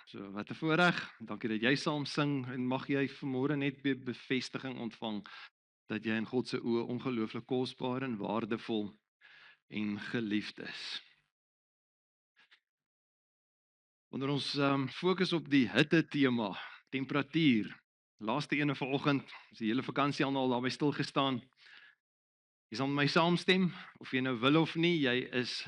So, wat 'n voorreg. Dankie dat jy saam sing en mag jy vanmôre net weer bevestiging ontvang dat jy in God se oë ongelooflik kosbaar en waardevol en geliefd is. Wanneer ons fokus op die hitte tema, temperatuur. Laaste ene vanoggend, is die hele vakansie al daarby stil gestaan. Jy sal met my saamstem of jy nou wil of nie, jy is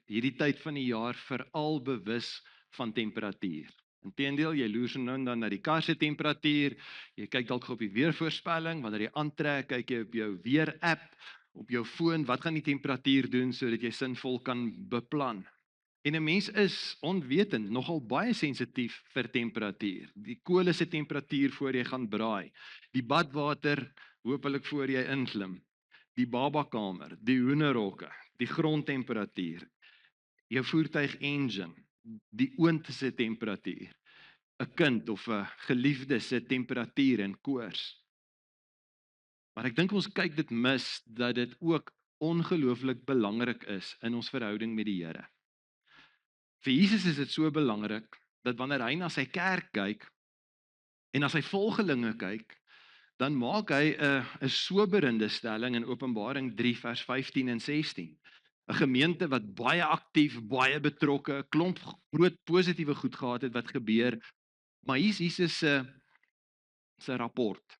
hierdie tyd van die jaar veral bewus van temperatuur. Inteendeel, jy loer so nou en dan na die kar se temperatuur, jy kyk dalk op die weervoorspelling, wanneer jy aantrek, kyk jy op jou weer-app, op jou foon, wat gaan die temperatuur doen, sodat jy sinvol kan beplan. En 'n mens is onwetend, nogal baie sensitief vir temperatuur. Die kolle se temperatuur voor jy gaan braai, die badwater, hoopelik voor jy inklim, die babakamer, die hoenderhokke, die grondtemperatuur, jou voertuig engine, die oond se temperatuur, 'n kind of 'n geliefde se temperatuur en koors. Maar ek dink ons kyk dit mis dat dit ook ongelooflik belangrik is in ons verhouding met die Here. Vir Jesus is dit so belangrik dat wanneer hy na sy kerk kyk en na sy volgelinge kyk, dan maak hy 'n soberende stelling in Openbaring 3 vers 15 en 16. 'n Gemeente wat baie aktief, baie betrokke, 'n klomp groot positiewe goed gehad het wat gebeur, maar hier is Jesus se rapport.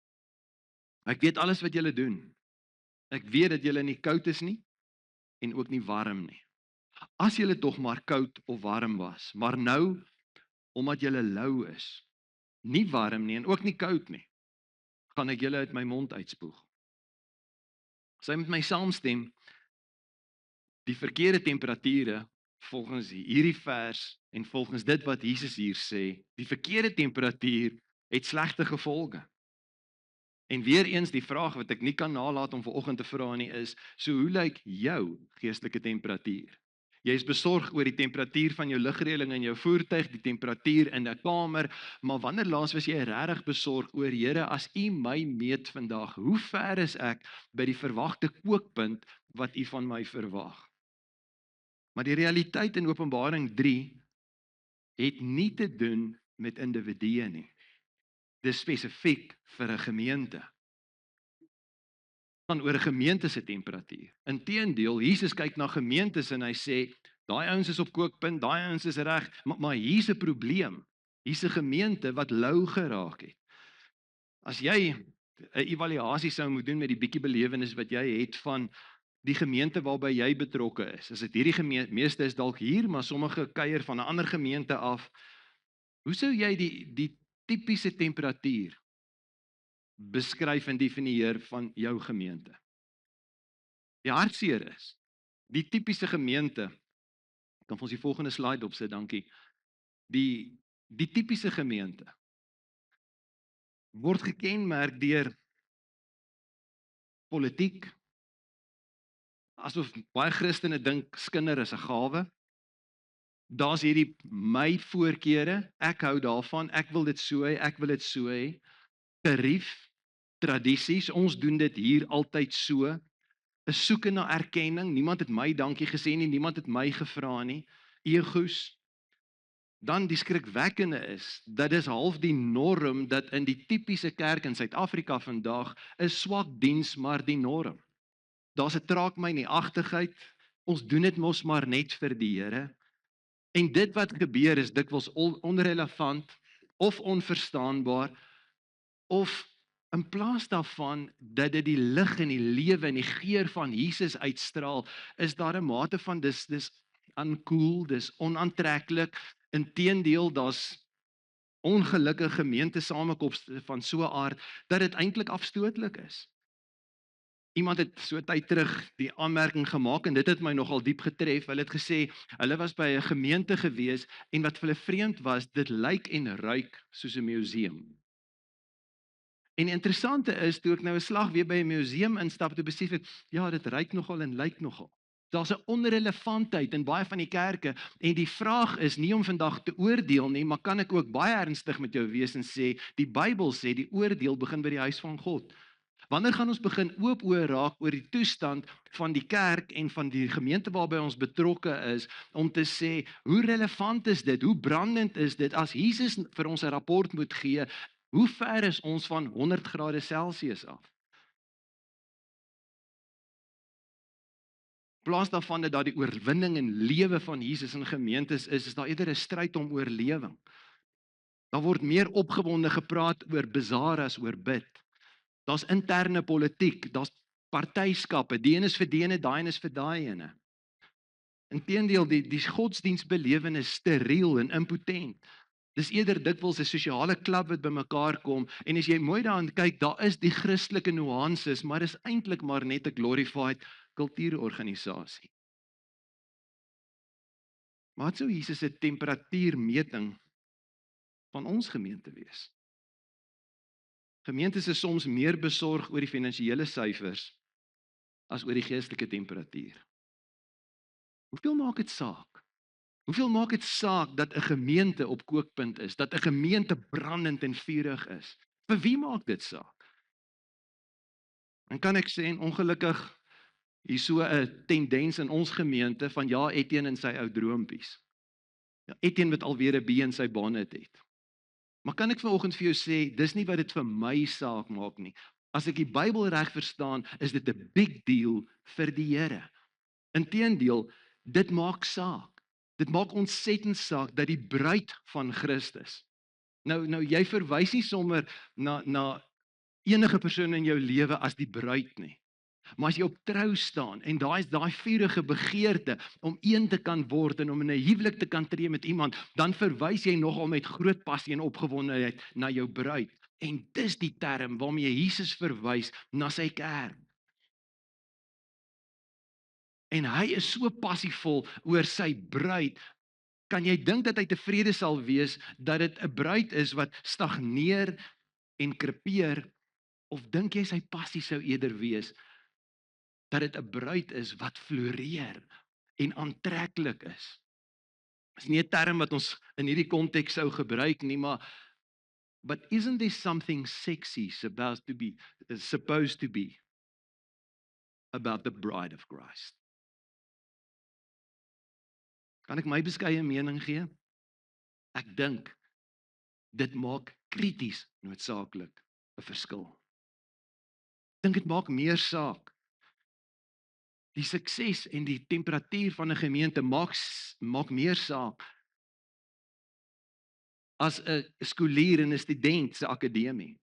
Ek weet alles wat julle doen. Ek weet dat julle nie koud is nie en ook nie warm nie. As julle tog maar koud of warm was, maar nou omdat julle lou is, nie warm nie en ook nie koud nie, gaan ek julle uit my mond uitspoeg. As jy met my saamstem, die verkeerde temperature volgens hierdie vers en volgens dit wat Jesus hier sê, die verkeerde temperatuur het slegte gevolge. En weer eens die vraag wat ek nie kan nalat om vanoggend te vra nie is, so hoe lyk jou geestelike temperatuur? Jy is besorg oor die temperatuur van jou ligreëling in jou voertuig, die temperatuur in 'n kamer, maar wanneer laas was jy regtig besorg oor Here, as U my meet vandag, hoe ver is ek by die verwagte kookpunt wat U van my verwag? Maar die realiteit in Openbaring 3 het nie te doen met individue nie. Dis spesifiek vir 'n gemeente. Gaan oor 'n gemeente se temperatuur. Inteendeel, Jesus kyk na gemeentes en hy sê, daai ouens is op kookpunt, daai ouens is reg, maar hier's 'n probleem. Hier's 'n gemeente wat lou geraak het. As jy 'n evaluasie sou moet doen met die bietjie belewenis wat jy het van die gemeente waarby jy betrokke is dit hierdie gemeente, meeste is dalk hier, maar sommige kuier van 'n ander gemeente af. Hoe sou jy die tipiese temperatuur beskryf en definieer van jou gemeente? Die hartseer is, die tipiese gemeente, kan ons die volgende slide opsit, dankie. Die tipiese gemeente word gekenmerk deur politiek, asof baie Christene dink skinder is 'n gawe. Daar's hierdie my voorkeure, ek hou daarvan, ek wil dit so hê, ek wil dit so hê. Gerief, tradisies, ons doen dit hier altyd so. 'n Soeke na erkenning, niemand het my dankie gesê nie, niemand het my gevra nie. Egos. Dan die skrikwekkende is, dat is half die norm dat in die tipiese kerk in Suid-Afrika vandag is swak diens maar die norm. Daar's 'n traak my neagtigheid, ons doen dit mos maar net vir die Here. En dit wat gebeur is dikwels onrelevant of onverstaanbaar, of in plaas daarvan dat dit die lig en die lewe en die geur van Jesus uitstraal, is daar 'n mate van dis uncool, dis onaantreklik. Inteendeel, daar's ongelukkige gemeentesamekomste van so 'n aard dat dit eintlik afstootlik is. Iemand het so tyd terug die aanmerking gemaak en dit het my nogal diep getref. Hulle het gesê, hulle was by 'n gemeente gewees en wat vir hulle vreemd was, dit lyk en ruik soos 'n museum. En die interessante is, toe ek nou 'n slag weer by 'n museum instap, toe besef ek, ja, dit ruik nogal en lyk nogal. Daar's 'n onrelevantheid in baie van die kerke en die vraag is nie om vandag te oordeel nie, maar kan ek ook baie ernstig met jou wees en sê, die Bybel sê die oordeel begin by die huis van God. Wanneer gaan ons begin oop oë raak oor die toestand van die kerk en van die gemeente waarby ons betrokke is, om te sê, hoe relevant is dit, hoe brandend is dit, as Jesus vir ons 'n rapport moet gee, hoe ver is ons van 100 grade Celsius af? In plaas daarvan dat daar die oorwinning en lewe van Jesus in gemeentes is daar eerder 'n stryd om oorlewing. Daar word meer opgewonde gepraat oor bazaar as oor bid. Daar's interne politiek, daar's partyskappe, die een is vir die ene, daai een is vir daai ene. Inteendeel, die godsdienstbelewenis is steriel en impotent. Dis eerder dikwels 'n sosiale klub wat bymekaar kom, en as jy mooi daaraan kyk, daar is die Christelike nuances, maar is eintlik maar net 'n glorified kultuurorganisasie. Maar wat sou Jesus se temperatuurmeting van ons gemeente wees? Gemeentes is soms meer besorg oor die finansiële syfers as oor die geestelike temperatuur. Hoeveel maak dit saak? Hoeveel maak dit saak dat 'n gemeente op kookpunt is, dat 'n gemeente brandend en vurig is? Vir wie maak dit saak? En kan ek sê, en ongelukkig, hier so 'n tendens in ons gemeente van ja, Etienne en sy ou droompies. Ja, Etienne wat alweer 'n B in sy bane het. Maar kan ek vanoggend vir jou sê, dis nie wat dit vir my saak maak nie. As ek die Bybel reg verstaan, is dit 'n big deal vir die Here. Inteendeel, dit maak saak. Dit maak ontsettend saak dat die bruid van Christus. Nou jy verwys nie sommer na enige persoon in jou lewe as die bruid nie. Maar as jy op trou staan en daai vurige begeerte om een te kan word en om in 'n huwelik te kan tree met iemand, dan verwys jy nogal met groot passie en opgewondenheid na jou bruid. En dis die term waarmee Jesus verwys na sy kerk. En hy is so passievol oor sy bruid. Kan jy dink dat hy tevrede sal wees dat dit 'n bruid is wat stagneer en krepeer, of dink jy sy passie sou eerder wees dat dit 'n bruid is wat floreer en aantreklik is? Dis nie 'n term wat ons in hierdie konteks sou gebruik nie, maar but isn't there something sexy supposed to be about the bride of Christ? Kan ek my beskeie mening gee? Ek dink dit maak krities noodsaaklik 'n verskil. Ek dink dit maak meer saak. Die sukses en die temperatuur van 'n gemeente maak meer saak as 'n skoolier en 'n student se akademie,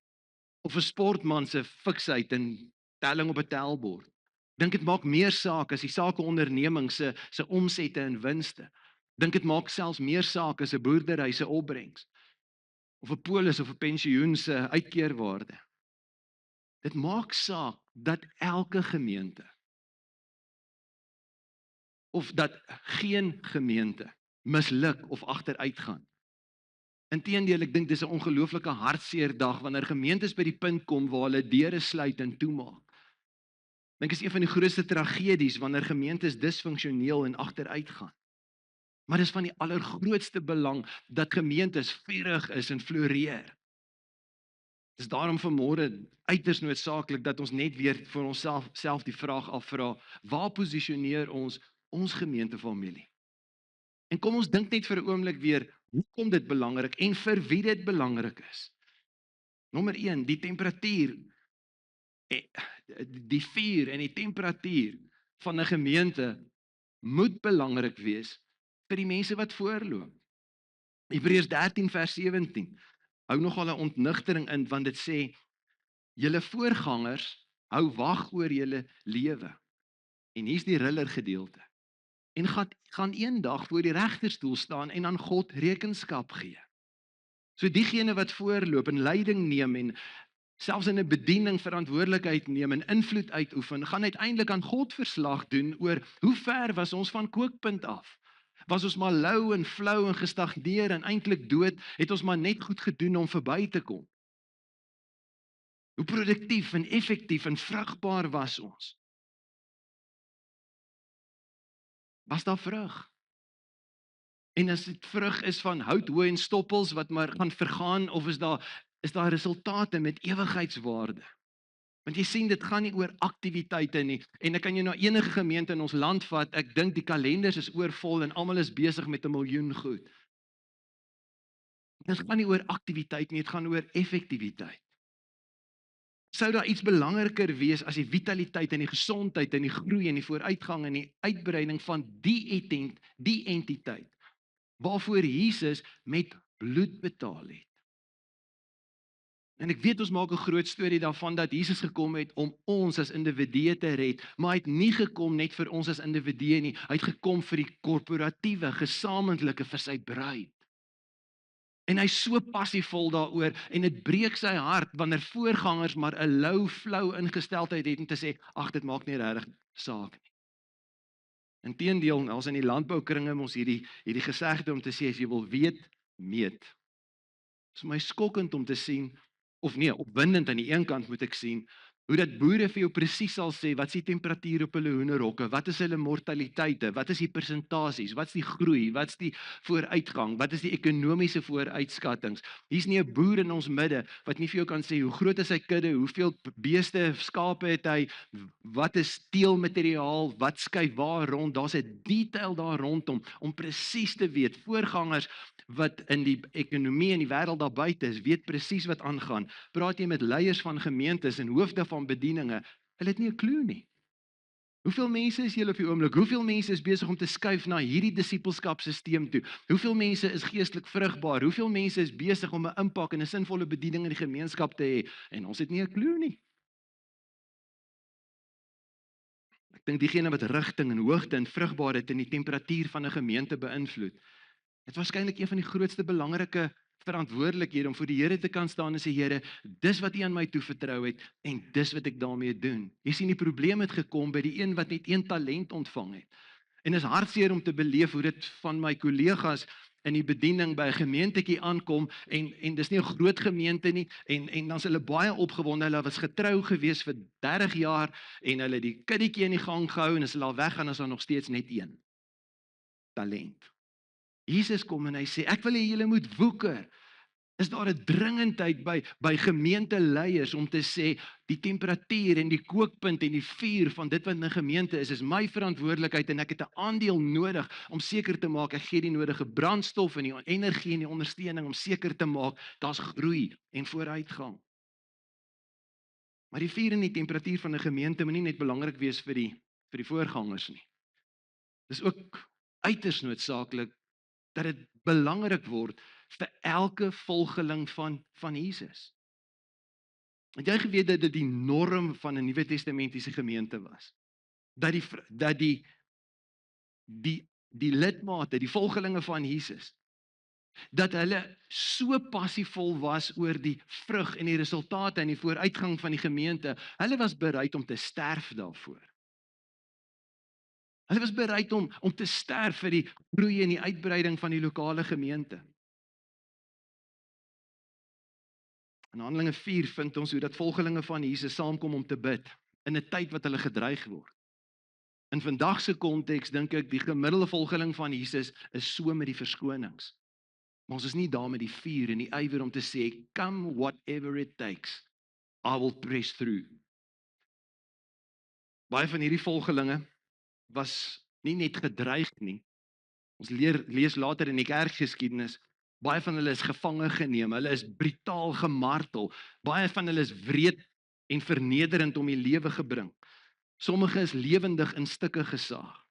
of 'n sportman se fiksheid en telling op 'n tellbord. Dink dit maak meer saak as die sakeonderneming se omsette en winste. Dink dit maak selfs meer saak as 'n boerdery se opbrengs, of 'n polis of 'n pensioen se uitkeerwaarde. Dit maak saak dat elke gemeente, of dat geen gemeente misluk of agteruitgaan. Inteendeel, ek dink dis 'n ongelooflike hartseer dag wanneer gemeentes by die punt kom waar hulle deure sluit en toemaak. Ek dink is een van die grootste tragedies wanneer gemeentes disfunksioneel en agteruitgaan. Maar dis van die allergrootste belang dat gemeentes vurig is en floreer. Dis daarom vanmôre uiters noodsaaklik dat ons net weer vir onsself die vraag afvra, waar posisioneer ons gemeentefamilie? En kom ons dink net vir 'n oomblik weer, hoekom dit belangrik en vir wie dit belangrik is. Nommer 1, die temperatuur, die vuur en die temperatuur van 'n gemeente moet belangrik wees vir die mense wat voorloop. Hebreërs 13 vers 17 hou nogal 'n ontnigtering in, want dit sê, julle voorgangers hou wag oor julle lewe. En hier's die riller gedeelte. En gaan eendag voor die regterstoel staan en aan God rekenskap gee. So diegene wat voorloop en leiding neem en selfs in 'n bediening verantwoordelikheid neem en invloed uitoefen, gaan uiteindelik aan God verslag doen oor hoe ver was ons van kookpunt af. Was ons maar lou en flou en gestagneer en eintlik dood, het ons maar net goed gedoen om verby te kom. Hoe produktief en effektief en vrugbaar was ons? Was daar vrug? En as dit vrug is van hout, hooi en stoppels wat maar gaan vergaan, of is daar resultate met ewigheidswaarde? Want jy sien, dit gaan nie oor aktiwiteite nie. En ek kan jou na enige gemeente in ons land vat, ek dink die kalenders is oorvol en almal is besig met 'n miljoen goed. Dit gaan nie oor aktiwiteit nie, dit gaan oor effektiwiteit. Sou daar iets belangriker wees as die vitaliteit en die gesondheid en die groei en die vooruitgang en die uitbreiding van die entiteit waarvoor Jesus met bloed betaal het? En ek weet ons maak 'n groot storie daarvan dat Jesus gekom het om ons as individue te red, maar hy het nie gekom net vir ons as individue nie, hy het gekom vir die korporatiewe, gesamentlike, vir sy bruid. En hy's so passievol daaroor en dit breek sy hart wanneer voorgangers maar 'n lou, flou ingesteldheid het om te sê, ag, dit maak nie regtig saak nie. Inteendeel, ons in die landboukringe ons hierdie gesegde om te sê as jy wil weet, meet. Dit is vir my skokkend om te sien, of nee, opwindend aan die een kant moet ek sien, hoe dat boere vir jou presies sal sê, wat is die temperatuur op hulle hoenderhokke, wat is hulle mortaliteite, wat is die persentasies, wat is die groei, wat is die vooruitgang, wat is die ekonomiese vooruitskattings. Hier's nie 'n boer in ons midde wat nie vir jou kan sê hoe groot is sy kudde, hoeveel beeste, skape het hy, wat is teelmateriaal, wat skuif waar rond, daar's 'n detail daar rondom om presies te weet. Voorgangers wat in die ekonomie en die wêreld daar buite is, weet presies wat aangaan. Praat jy met leiers van gemeentes en hoofde van bedieninge, hulle het nie 'n klou nie. Hoeveel mense is julle op die oomblik? Hoeveel mense is besig om te skuif na hierdie disippelskapsisteem toe? Hoeveel mense is geestelik vrugbaar? Hoeveel mense is besig om 'n impak en 'n sinvolle bediening in die gemeenskap te hê? En ons het nie 'n klou nie. Ek dink diegene wat rigting en hoogte en vrugbaarheid en die temperatuur van 'n gemeente beïnvloed, het waarskynlik een van die grootste belangrike verantwoordelikhede om voor die Here te kan staan en sê, Here, dis wat U aan my toevertrou het en dis wat ek daarmee doen. Jy sien, die probleem het gekom by die een wat net een talent ontvang het. En is hartseer om te beleef hoe dit van my kollegas in die bediening by 'n gemeentetjie aankom en dis nie 'n groot gemeente nie en dan is hulle baie opgewonde. Hulle was getrou gewees vir 30 jaar en hulle die kiddetjie in die gang gehou en as hulle al weggaan is daar nog steeds net een talent. Jesus kom en hy sê, ek wil hê julle moet woeker. Is daar 'n dringendheid by gemeenteleiers om te sê, die temperatuur en die kookpunt en die vuur van dit wat in 'n gemeente is my verantwoordelikheid en ek het 'n aandeel nodig om seker te maak, ek gee die nodige brandstof en die energie en die ondersteuning om seker te maak, daar's groei en vooruitgang. Maar die vuur en die temperatuur van 'n gemeente moet nie net belangrik wees vir die voorgangers nie. Dis ook uiters noodsaaklik dat dit belangrik word vir elke volgeling van Jesus. Het jy geweet dat dit die norm van 'n Nuwe Testamentiese gemeente was? Dat die lidmate, die volgelinge van Jesus, dat hulle so passievol was oor die vrug en die resultate en die vooruitgang van die gemeente, hulle was bereid om te sterf daarvoor. Hulle was bereid om te sterf vir die groei en die uitbreiding van die lokale gemeente. In Handelinge 4 vind ons hoe dat volgelinge van Jesus saamkom om te bid in 'n tyd wat hulle gedreig word. In vandag se konteks dink ek die gemiddelde volgeling van Jesus is so met die verskonings. Maar ons is nie daar met die vuur en die ywer om te sê, come whatever it takes, I will press through. Baie van hierdie volgelinge was nie net gedreig nie. Ons lees later in die kerkgeskiedenis, baie van hulle is gevange geneem, hulle is brutaal gemartel, baie van hulle is wreed en vernederend om die lewe gebring. Sommige is lewendig in stukke gesaag.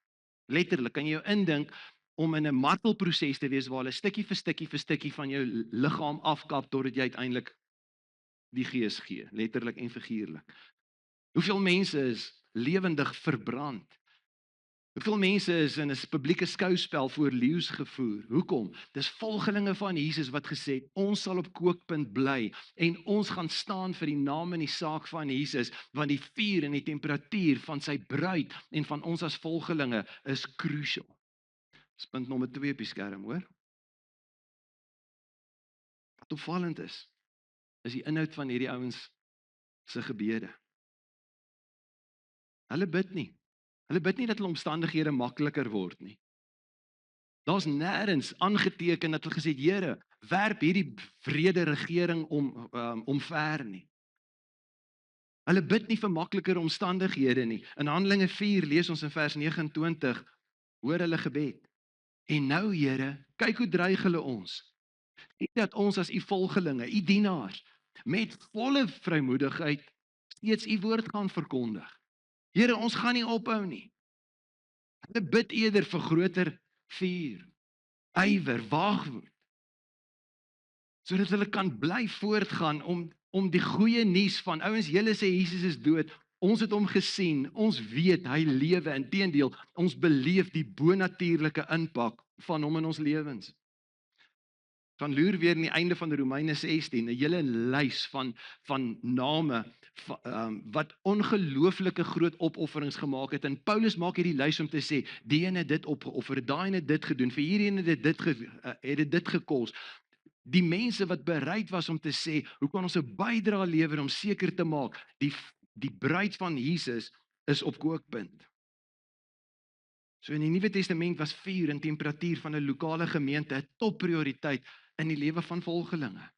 Letterlik, kan jy jou indink om in 'n martelproses te wees waar hulle stukkie vir stukkie van jou liggaam afkap totdat jy uiteindelik die gees gee, letterlik en figuurlik. Hoeveel mense is lewendig verbrand? Hoeveel mense is in 'n publieke skouspel voor leeu's gevoer? Hoekom? Dis volgelinge van Jesus wat gesê het, ons sal op kookpunt bly en ons gaan staan vir die naam en die saak van Jesus, want die vuur en die temperatuur van sy bruid en van ons as volgelinge is crucial. Dis punt nommer 2 op die skerm, hoor. Wat opvallend is die inhoud van hierdie ouens se gebede. Hulle bid nie. Hulle bid nie dat hulle omstandighede makliker word nie. Daar's nêrens aangeteken dat hulle gesê het, Here, werp hierdie wrede regering omver nie. Hulle bid nie vir makliker omstandighede nie. In Handelinge 4 lees ons in vers 29, hoor hulle gebed. En nou Here, kyk hoe dreig hulle ons. Nie dat ons as u volgelinge, u dienaars, met volle vrymoedigheid steeds u woord gaan verkondig. Here, ons gaan nie ophou nie. Hulle bid eerder vir groter vuur, ywer, waagmoed, sodat hulle kan bly voortgaan om die goeie nuus van ouens, julle sê Jesus is dood, ons het hom gesien, ons weet hy lewe, inteendeel, ons beleef die bonatuurlike impak van hom in ons lewens. Gaan loer weer in die einde van Romeine 16, 'n hele lys van name wat ongelooflike groot opofferings gemaak het. En Paulus maak hierdie lys om te sê, die ene het dit opgeoffer, daai ene het dit gedoen, vir hierdie ene het dit gekos. Die mense wat bereid was om te sê, hoe kan ons 'n bydrae lewer om seker te maak, die bruid van Jesus is op kookpunt. So in die Nuwe Testament was vuur en temperatuur van 'n lokale gemeente 'n topprioriteit in die lewe van volgelinge.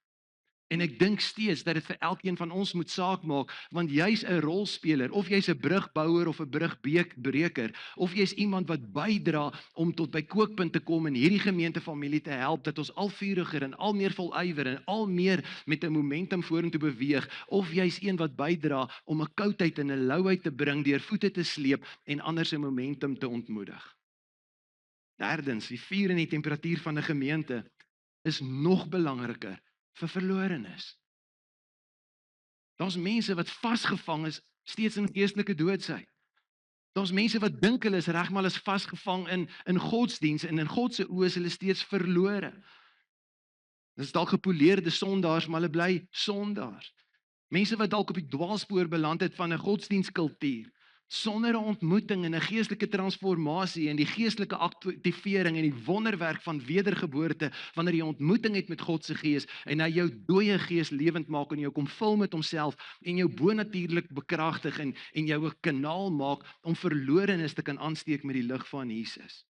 En ek dink steeds dat dit vir elkeen van ons moet saak maak, want jy's 'n rolspeler, of jy's 'n brugbouer of 'n brugbreker, of jy's iemand wat bydra om tot by kookpunt te kom en hierdie gemeentefamilie te help, dat ons al vuriger en al meer vol ywer en al meer met 'n momentum vorentoe beweeg, of jy's een wat bydra om 'n koudheid en 'n louheid te bring deur voete te sleep en ander se momentum te ontmoedig. Derdens, die vuur en die temperatuur van 'n gemeente is nog belangriker vir verlorenes. Daar's mense wat vasgevang is steeds in geestelike doodsheid. Daar's mense wat dink hulle is reg, maar hulle is vasgevang in godsdiens en in God se oë is hulle steeds verlore. Dis dalk gepoleerde sondaars, maar hulle bly sondaars. Mense wat dalk op die dwaalspoor beland het van 'n godsdienskultuur, sonder 'n ontmoeting en 'n geestelike transformasie en die geestelike aktivering en die wonderwerk van wedergeboorte, wanneer jy 'n ontmoeting het met God se Gees en hy jou dooie gees lewend maak en jou kom vul met homself en jou bonatuurlik bekragtig en jou 'n kanaal maak om verlorenes te kan aansteek met die lig van Jesus.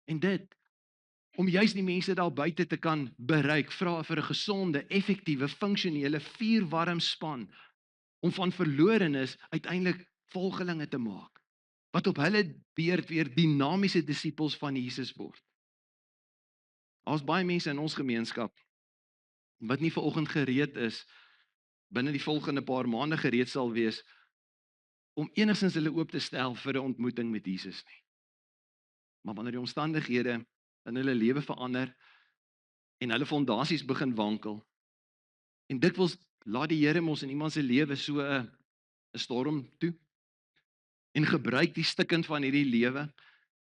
En dit om juis die mense daar buite te kan bereik, vra vir 'n gesonde, effektiewe, funksionele, vuurwarm span om van verlorenes uiteindelik volgelinge te maak, wat op hulle beurt weer dinamiese disippels van Jesus word. Daar's baie mense in ons gemeenskap wat nie vanoggend gereed is, binne die volgende paar maande gereed sal wees, om enigstens hulle oop te stel vir 'n ontmoeting met Jesus nie. Maar wanneer die omstandighede in hulle lewe verander en hulle fondasies begin wankel, en dikwels laat die Here mos in iemand se lewe so 'n storm toe, en gebruik die stikkend van hierdie lewe,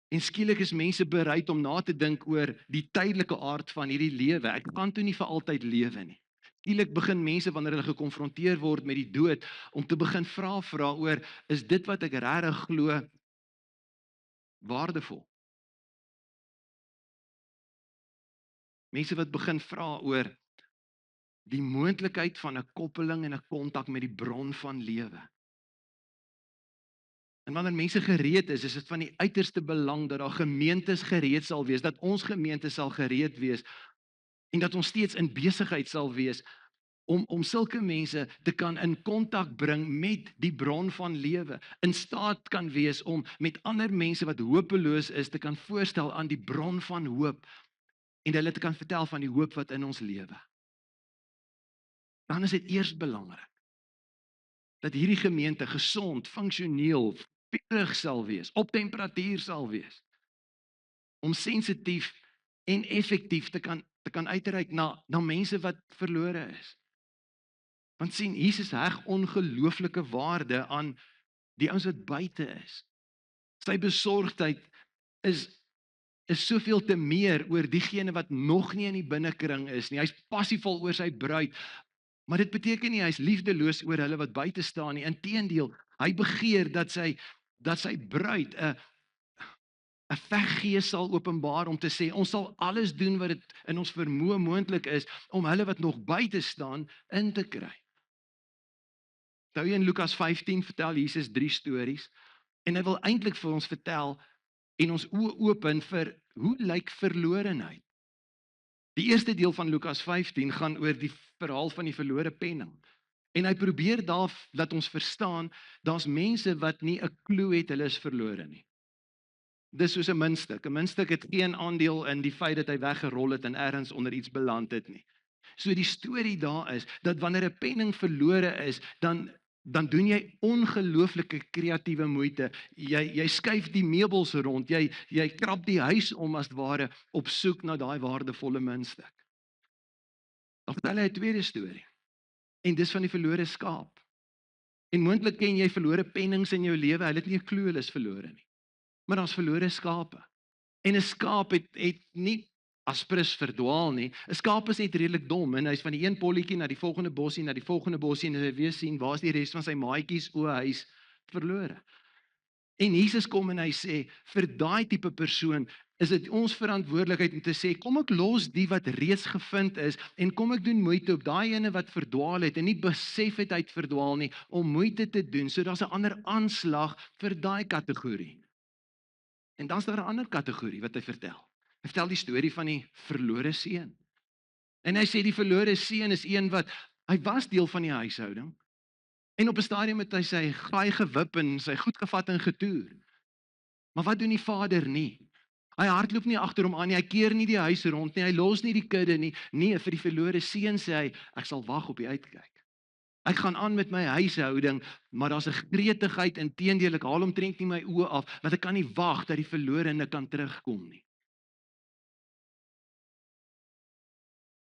en skielik is mense bereid om na te dink oor die tydelike aard van hierdie lewe. Ek kan toe nie vir altyd lewe nie. Skielik begin mense, wanneer hulle gekonfronteer word met die dood, om te begin vra oor, is dit wat ek regtig glo waardevol? Mense wat begin vra oor die moontlikheid van 'n koppeling en 'n kontak met die bron van lewe. En wanneer mense gereed is dit van die uiterste belang dat daar gemeentes gereed sal wees, dat ons gemeente sal gereed wees en dat ons steeds in besigheid sal wees om sulke mense te kan in kontak bring met die bron van lewe, in staat kan wees om met ander mense wat hopeloos is te kan voorstel aan die bron van hoop en hulle te kan vertel van die hoop wat in ons lewe. Dan is dit eers belangrik dat hierdie gemeente gesond, funksioneel, vurig sal wees, op temperatuur sal wees, om sensitief en effektief te kan uitreik na mense wat verlore is. Want sien, Jesus heg ongelooflike waarde aan die ouens wat buite is. Sy besorgdheid is soveel te meer oor diegene wat nog nie in die binnekring is nie. Hy's passievol oor sy bruid, maar dit beteken nie hy's liefdeloos oor hulle wat buite staan nie. Inteendeel, hy begeer dat sy bruid 'n veggees sal openbaar om te sê, ons sal alles doen wat dit in ons vermoë moontlik is om hulle wat nog buite staan in te kry. Nou in Lukas 15 vertel Jesus 3 stories en hy wil eintlik vir ons vertel en ons oë open vir hoe lyk verlorenheid. Die eerste deel van Lukas 15 gaan oor die verhaal van die verlore penning. En hy probeer daar dat ons verstaan, daar's mense wat nie 'n klou het hulle is verlore nie. Dis soos 'n muntstuk. 'n Muntstuk het geen aandeel in die feit dat hy weggerol het en ergens onder iets beland het nie. So die storie daar is dat wanneer 'n penning verlore is, dan doen jy ongelooflike kreatiewe moeite. Jy skuif die meubels rond, jy krap die huis om as ware op soek na daai waardevolle muntstuk. Dan vertel hy 'n tweede storie. En dis van die verlore skaap. En moontlik ken jy verlore pennings in jou lewe, hulle het nie 'n klou hulle is verlore nie. Maar daar's verlore skape. En 'n skaap het nie aspres verdwaal nie. 'n Skaap is net redelik dom en hy's van die een polletjie na die volgende bossie, na die volgende bossie en hy weer sien waar's die res van sy maatjies, o, hy's verlore. En Jesus kom en hy sê, vir daai tipe persoon is dit ons verantwoordelikheid om te sê, kom ek los die wat reeds gevind is en kom ek doen moeite op daai ene wat verdwaal het en nie besef het hy het verdwaal nie, om moeite te doen, so daar's 'n ander aanslag vir daai kategorie. En dan's daar 'n ander kategorie wat hy vertel. Hy vertel die storie van die verlore seun. En hy sê die verlore seun is een wat, hy was deel van die huishouding, en op 'n stadium het hy sy gaai gewip en sy goed gevat en getoer. Maar wat doen die vader nie? Hy hardloop nie agter hom aan nie, hy keer nie die huis rond nie, hy los nie die kudde nie. Nee, vir die verlore seun sê hy, ek sal wag op die uitkyk. Ek gaan aan met my huishouding, maar daar's 'n gretigheid, inteendeel, ek haal omtrent nie my oë af, want ek kan nie wag dat die verlorene kan terugkom nie.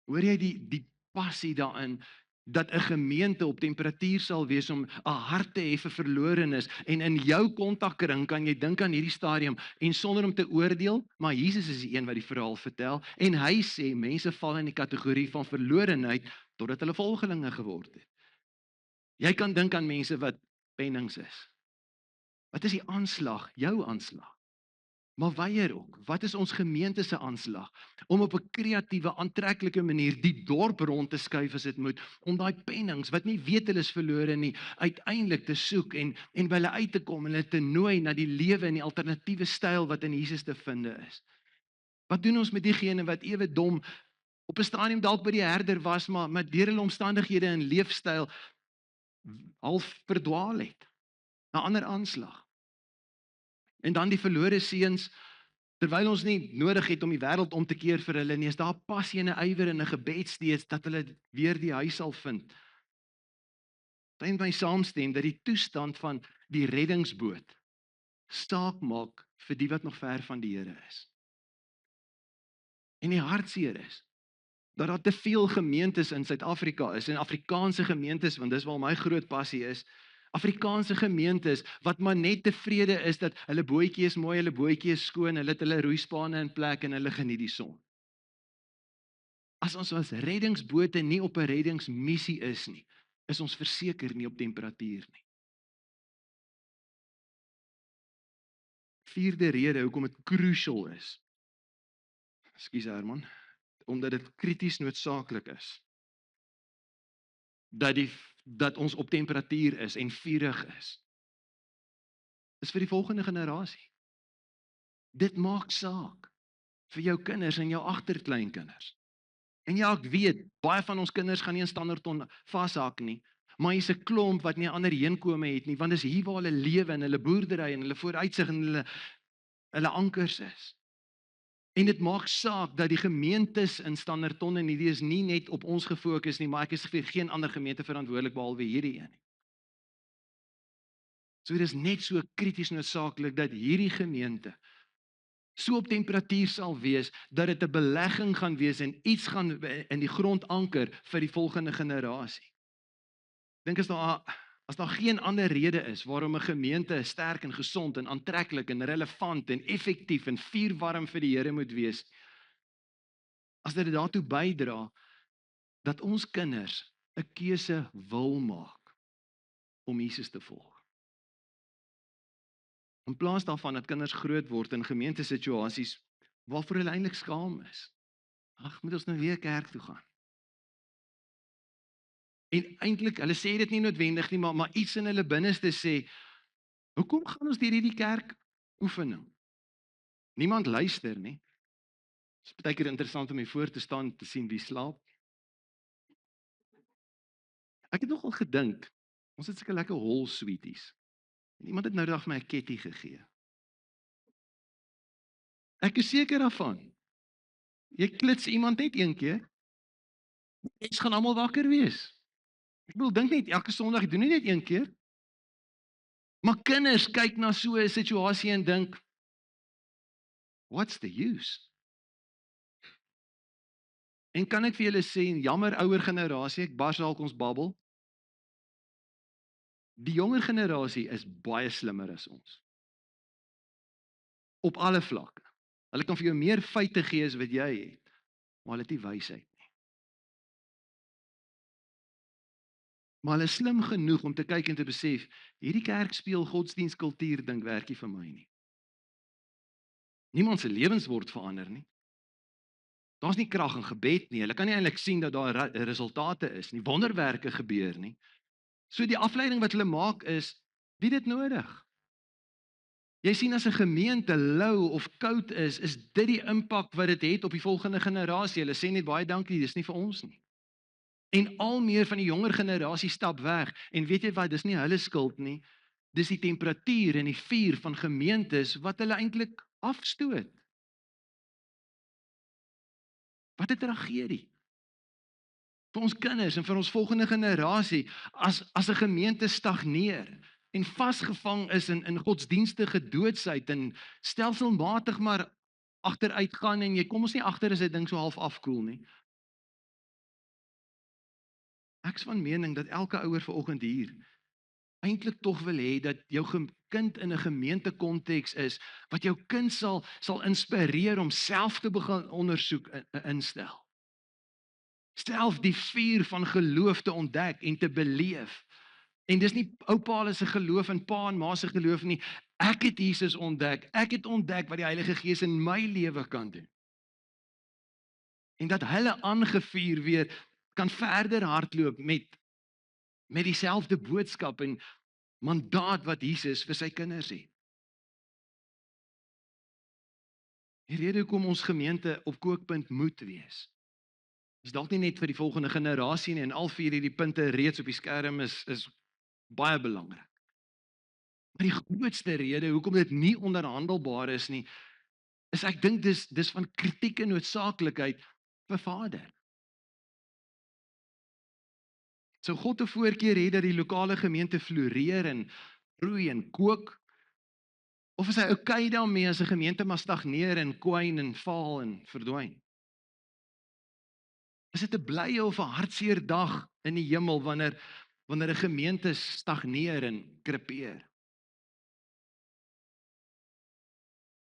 Hoor jy die passie daarin, dat 'n gemeente op temperatuur sal wees om 'n hart te hê vir verlorenes, en in jou kontakkring kan jy dink aan hierdie stadium, en sonder om te oordeel, maar Jesus is die een wat die verhaal vertel, en hy sê, mense val in die kategorie van verlorenheid, totdat hulle volgelinge geword het. Jy kan dink aan mense wat pennings is. Wat is die aanslag, jou aanslag? Maar weier ook, wat is ons gemeente se aanslag? Om op 'n kreatiewe, aantreklike manier die dorp rond te skuif as dit moet, om daai pennings, wat nie weet hulle is verlore nie, uiteindelik te soek en by hulle uit te kom en hulle te nooi na die lewe en die alternatiewe styl wat in Jesus te vind is. Wat doen ons met diegene wat ewe dom op 'n stadium dalk by die herder was, maar deur hulle omstandighede en leefstyl half verdwaal het? 'n Ander aanslag. En dan die verlore seuns, terwyl ons nie nodig het om die wêreld om te keer vir hulle nie, is daar passie en 'n ywer en 'n gebed steeds dat hulle weer die huis sal vind. Dit my saamstem dat die toestand van die reddingsboot staak maak vir die wat nog ver van die Here is. En die hartseer is dat daar te veel gemeentes in Suid-Afrika is, en Afrikaanse gemeentes, want dis waar my groot passie is, Afrikaanse gemeentes, wat maar net tevrede is dat hulle bootjie is mooi, hulle bootjie is skoon, hulle het hulle roeispane in plek en hulle geniet die son. As ons as reddingsbote nie op 'n reddingsmissie is nie, is ons verseker nie op temperatuur nie. Vierde rede hoekom dit crucial is. Ekskuus Herman, omdat dit krities noodsaaklik is dat ons op temperatuur is en vurig is vir die volgende generasie. Dit maak saak vir jou kinders en jou agterkleinkinders. En ja, ek weet, baie van ons kinders gaan nie in Standerton vashak nie, maar hier's 'n klomp wat nie ander heenkome het nie, want dis hier waar hulle lewe en hulle boerdery en hulle vooruitsig en hulle ankers is. En dit maak saak dat die gemeentes in Standerton, en hierdie is nie net op ons gefokus nie, maar ek is vir geen ander gemeente verantwoordelik behalwe hierdie een nie. So dit is net so krities noodsaaklik dat hierdie gemeente so op temperatuur sal wees, dat dit 'n belegging gaan wees en iets gaan in die grond anker vir die volgende generasie. Dink as daar geen ander rede is waarom 'n gemeente sterk en gesond en aantreklik en relevant en effektief en vuurwarm vir die Here moet wees, as dit daartoe bydra dat ons kinders 'n keuse wil maak om Jesus te volg. In plaas daarvan dat kinders groot word in gemeentesituasies waarvoor hulle eintlik skaam is. Ag, moet ons nou weer kerk toe gaan? En eintlik, hulle sê dit nie noodwendig nie, maar iets in hulle binneste sê, hoekom gaan ons deur hierdie kerk oefening? Niemand luister nie. Dit is baie keer interessant om hier voor te staan te sien wie slaap. Ek het nogal gedink, ons het seker lekker hol sweeties. En iemand het nou dag my 'n ketty gegee. Ek is seker daarvan. Jy klits iemand net een keer, jy gaan almal wakker wees. Ek bedoel, dink net elke Sondag, jy doen nie net een keer. Maar kinders kyk na so 'n situasie en dink, what's the use? En kan ek vir julle sê, jammer ouer generasie, ek bars dalk ons babbel. Die jonger generasie is baie slimmer as ons. Op alle vlakke. Hulle kan vir jou meer feite gee as wat jy het, maar hulle het nie wysheid nie. Maar hulle is slim genoeg om te kyk en te besef, hierdie kerk speel godsdienstkultuur dink werkie vir my nie. Niemand se lewens word verander nie. Daar's nie krag in gebed nie. Hulle kan nie eintlik sien dat daar resultate is nie. Wonderwerke gebeur nie. So die afleiding wat hulle maak is, wie dit nodig? Jy sien as 'n gemeente lou of koud is dit die impak wat dit het op die volgende generasie. Hulle sê net baie dankie, dis nie vir ons nie. En al meer van die jonger generasie stap weg. En weet jy wat, dis nie hulle skuld nie. Dis die temperatuur en die vuur van gemeentes wat hulle eintlik afstoot. Wat 'n tragedie. Vir ons kinders en vir ons volgende generasie, as 'n gemeente stagneer en vasgevang is in godsdienstige doodsheid en stelselmatig maar agteruit gaan en jy kom ons nie agter as dit ding so half afkoel nie. Ek is van mening dat elke ouer vanoggend hier eintlik tog wil hê dat jou kind in 'n gemeentekonteks is wat jou kind sal inspireer om self te begin ondersoek en instel. Self die vuur van geloof te ontdek en te beleef. En dis nie ou Paulus se geloof en pa en ma se geloof nie. Ek het Jesus ontdek. Ek het ontdek wat die Heilige Gees in my lewe kan doen. En dat hulle aangevuur weer kan verder hardloop met dieselfde boodskap en mandaat wat Jesus vir sy kinders het. Die rede hoekom ons gemeente op kookpunt moet wees, is dalk nie net vir die volgende generasie nie, en al vier hierdie punte reeds op die skerm is baie belangrik. Maar die grootste rede hoekom dit nie onderhandelbaar is nie, is ek dink dis van kritieke noodsaaklikheid vir Vader. Sou God 'n voorkeur hê dat die lokale gemeente floreer en groei en kook? Of is hy okay daarmee as 'n gemeente maar stagneer en kwyn en faal en verdwyn? Is dit 'n blye of 'n hartseer dag in die hemel wanneer 'n gemeente stagneer en krepeer?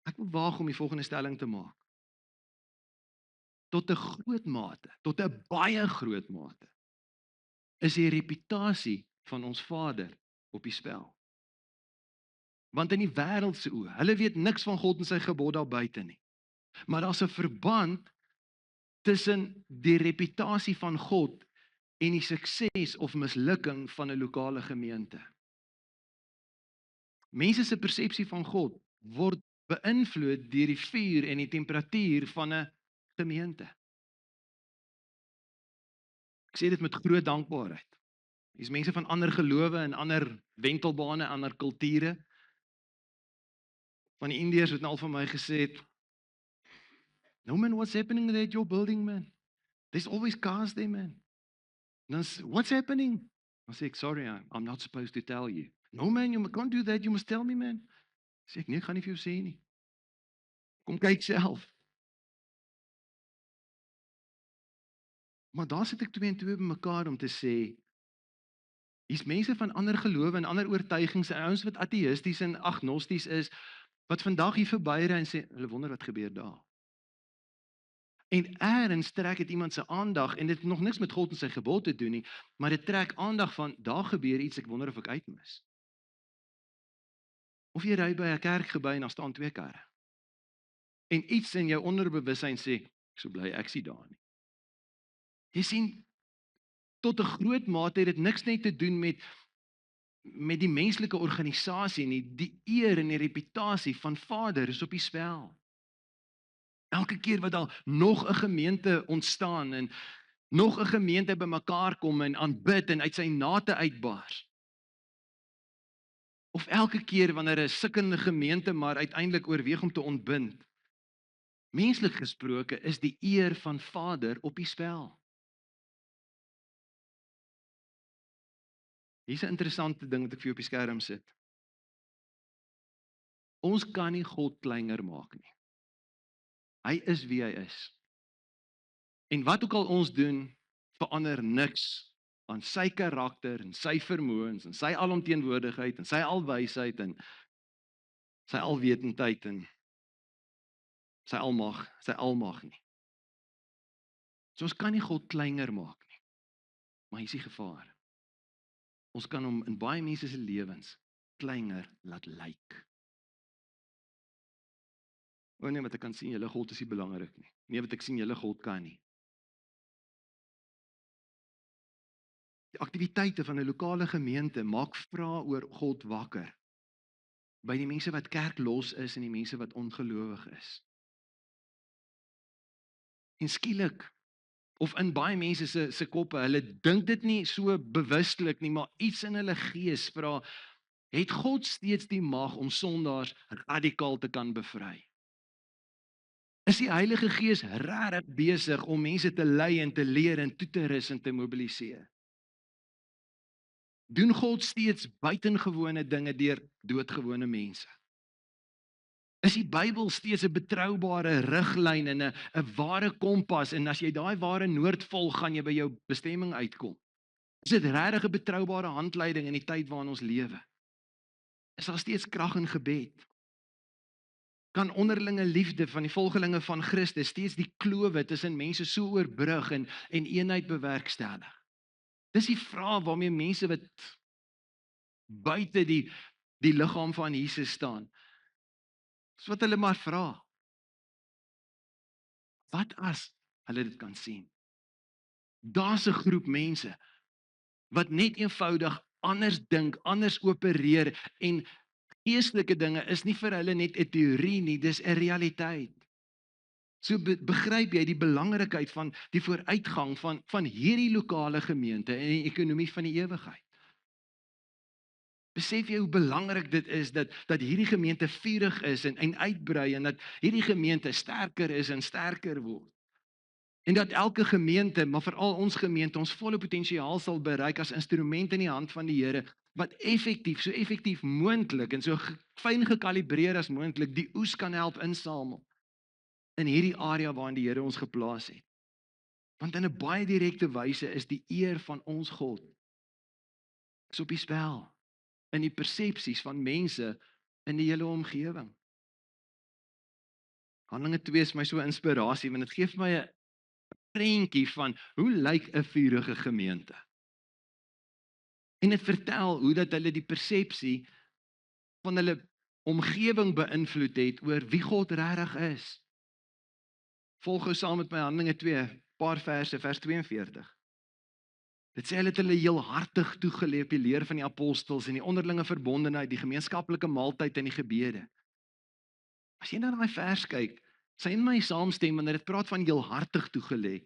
Ek wil waag om die volgende stelling te maak. Tot 'n groot mate, tot 'n baie groot mate, is die reputasie van ons Vader op die spel. Want in die wêreld se oë, hulle weet niks van God en sy gebod daar buite nie. Maar daar's 'n verband tussen die reputasie van God en die sukses of mislukking van 'n lokale gemeente. Mense se persepsie van God word beïnvloed deur die vuur en die temperatuur van 'n gemeente. Ek sê dit met groot dankbaarheid. Dis mense van ander gelowe en ander wentelbane, ander kulture. Van die Indiërs het nou al vir my gesê het, "No man, what's happening at your building, man? There's always cars there, man." Dan sê, "What's happening?" Dan sê ek, "Sorry, I'm not supposed to tell you." "No man, you can't do that, you must tell me, man." Sê ek, "Nee, ek gaan nie vir jou sê nie. Kom kyk self." Maar daar sit ek twee en twee bymekaar om te sê, hier's mense van ander gelowe en ander oortuigings, en ouens wat ateïsties en agnosties is, wat vandag hier verbyry en sê, hulle wonder wat gebeur daar. En eers trek dit iemand se aandag, en dit het nog niks met God en sy gebod te doen nie, maar dit trek aandag van, daar gebeur iets, ek wonder of ek uitmis. Of jy ry by 'n kerkgebou en daar staan twee karre. En iets in jou onderbewussyn sê, ek so bly ek sien daar nie. Jy sien, tot 'n groot mate het dit niks net te doen met die menslike organisasie nie, die eer en die reputasie van Vader is op die spel. Elke keer wat daar nog 'n gemeente ontstaan en nog 'n gemeente bymekaar kom en aanbid en uit sy nate uitbars. Of elke keer wanneer 'n sukkende gemeente maar uiteindelik oorweeg om te ontbind. Menslik gesproke is die eer van Vader op die spel. Hier's 'n interessante ding wat ek vir jou op die skerm sit. Ons kan nie God kleiner maak nie. Hy is wie hy is. En wat ook al ons doen, verander niks aan sy karakter en sy vermoëns en sy alomteenwoordigheid en sy alwysheid en sy alwetendheid en sy almag nie. So ons kan nie God kleiner maak nie. Maar hier is die gevaar. Ons kan hom in baie mense se lewens kleiner laat lyk. O nee, wat ek kan sien, julle God is nie belangrik nie. Nee, wat ek sien, julle God kan nie. Die aktiwiteite van 'n lokale gemeente maak vrae oor God wakker. By die mense wat kerklos is en die mense wat ongelowig is. En skielik, of in baie mense se koppe, hulle dink dit nie so bewustelik nie, maar iets in hulle gees vra, het God steeds die mag om sondaars radikaal te kan bevry? Is die Heilige Gees regtig besig om mense te lei en te leer en toe te rus en te mobiliseer? Doen God steeds buitengewone dinge deur doodgewone mense? Is die Bybel steeds 'n betroubare riglyn en 'n ware kompas, en as jy daai ware noord volg, gaan jy by jou bestemming uitkom? Is dit regtig 'n betroubare handleiding in die tyd waarin ons lewe? Is daar steeds krag in gebed? Kan onderlinge liefde van die volgelinge van Christus steeds die klowe tussen mense so oorbrug en eenheid bewerkstellig? Dis die vraag waarmee mense wat buite die liggaam van Jesus staan, dis wat hulle maar vra. Wat as hulle dit kan sien? Daar's 'n groep mense wat net eenvoudig anders dink, anders opereer, en geestelike dinge is nie vir hulle net 'n teorie nie, dis 'n realiteit. So begryp jy die belangrikheid van die vooruitgang van hierdie lokale gemeente en die ekonomie van die ewigheid? Besef jy hoe belangrik dit is dat hierdie gemeente vurig is en uitbrei, en dat hierdie gemeente sterker is en sterker word? En dat elke gemeente, maar veral ons gemeente, ons volle potensiaal sal bereik as instrument in die hand van die Here, wat so effektief moontlik en so fyn gekalibreer as moontlik die oes kan help insamel in hierdie area waarin die Here ons geplaas het. Want in 'n baie direkte wyse is die eer van ons God is op die spel in die persepsies van mense in die hele omgewing. Handelinge 2 is my so 'n inspirasie, want dit gee vir my 'n prentjie van hoe lyk 'n vurige gemeente. En dit vertel hoe dat hulle die persepsie van hulle omgewing beïnvloed het oor wie God regtig is. Volg gou saam met my Handelinge 2, paar verse, vers 42. Dit sê hulle het hulle heel hartig toegelê op die leer van die apostels en die onderlinge verbondenheid, die gemeenskaplike maaltyd en die gebede. As jy na daai vers kyk, sy en my saamstem wanneer dit praat van heel hartig toegelê.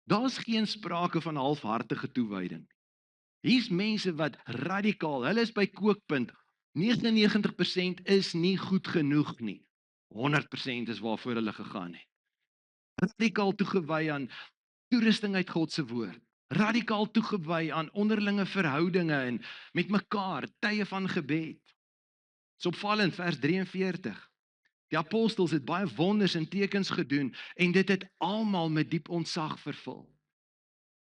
Daar's geen sprake van halfhartige toewyding. Hier's mense wat radikaal, hulle is by kookpunt. 99% is nie goed genoeg nie. 100% is waarvoor hulle gegaan het. Radikaal toegewy aan toerusting uit God se woord. Radikaal toegewy aan onderlinge verhoudinge en met mekaar, tye van gebed. Dis opvallend, vers 43. Die apostels het baie wonders en tekens gedoen en dit het almal met diep ontzag vervul.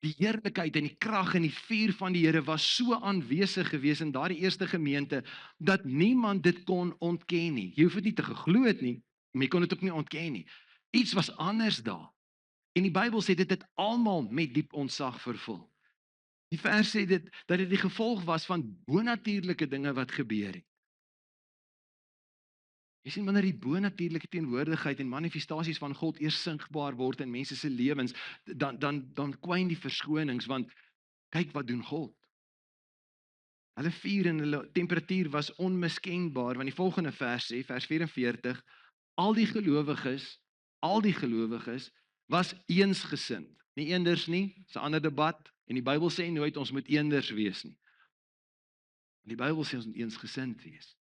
Die heerlikheid en die krag en die vuur van die Here was so aanwesig gewees in daardie eerste gemeente dat niemand dit kon ontken nie. Jy hoef dit nie te geglo het nie, maar jy kon dit ook nie ontken nie. Iets was anders daar. En die Bybel sê dit het almal met diep ontzag vervul. Die vers sê dit dat dit die gevolg was van bonatuurlike dinge wat gebeur het. Jy sien, wanneer die bonatuurlike teenwoordigheid en manifestasies van God eers sigbaar word in mense se lewens, dan kwyn die verskonings, want kyk wat doen God. Hulle vuur en hulle temperatuur was onmiskenbaar, want die volgende vers sê, vers 44, al die gelowiges was eensgesind. nie eenders nie, dis 'n ander debat, en die Bybel sê nooit ons moet eenders wees nie. Die Bybel sê ons moet eensgesind wees.